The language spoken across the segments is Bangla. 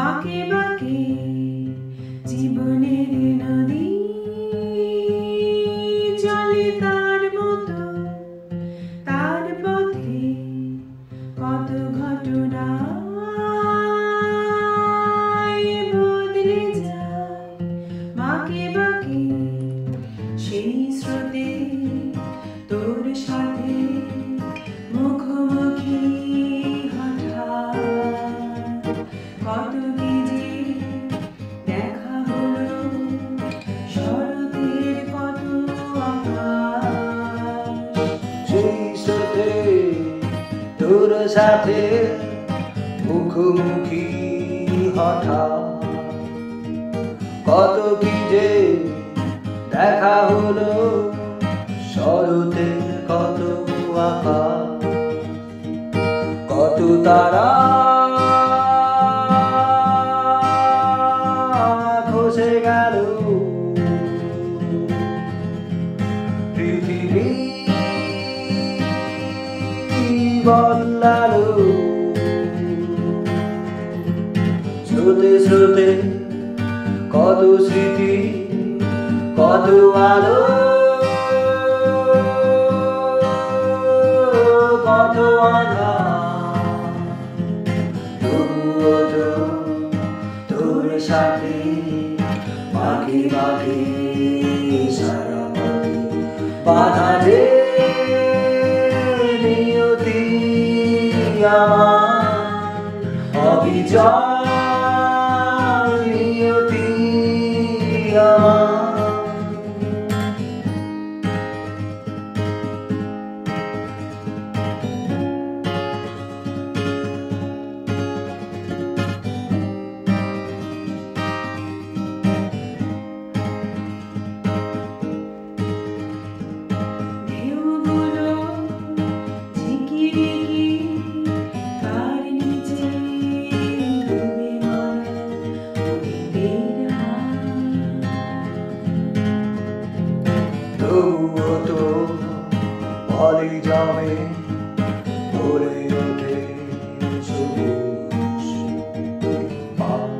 বাঁকে বাঁকে জীবনের নদী চলে তার মতো, তার পথে কত ঘটনা বদলে যায়। বাঁকে বাঁকে সেই স্রোতে তোর সাথে মুখোমুখি হঠাৎ কত কি যে দেখা হলো, শরতের কত আকাশ। সেই স্রোতে তোর সাথে মুখোমুখি হঠাৎ কত কি যে দেখা হলো, শরতের কত আকাশ। কত তারা খসে গেল, পৃথিবী বদলালো। স্রোতে স্রোতে কত স্মৃতি, কত আলো, কত আঘাত। তবুও তো তোর সাথে বাঁকে বাঁকে সারা পথে বাধা যে নিয়তি আমার অবিচল নিয়তি আমার। তবুও তো বলি জমে ভরে ওঠে সবুজ পাহাড়।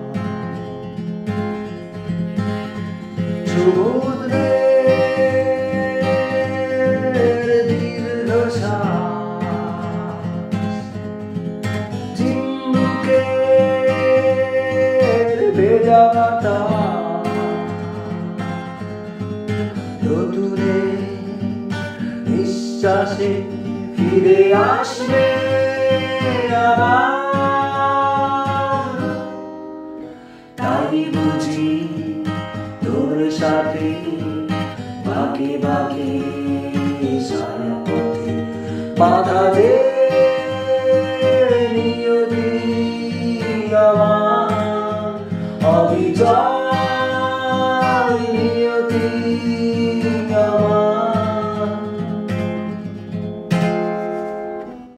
সমুদ্রের দীর্ঘশ্বাস, চিম্বুকের ভেজা বাতাস, নতুনে নিঃশ্বাসে ফিরে আসবে আবার। তাই বুঝি তোর সাথে বাঁকে বাঁকে সারা পথে বাধা যে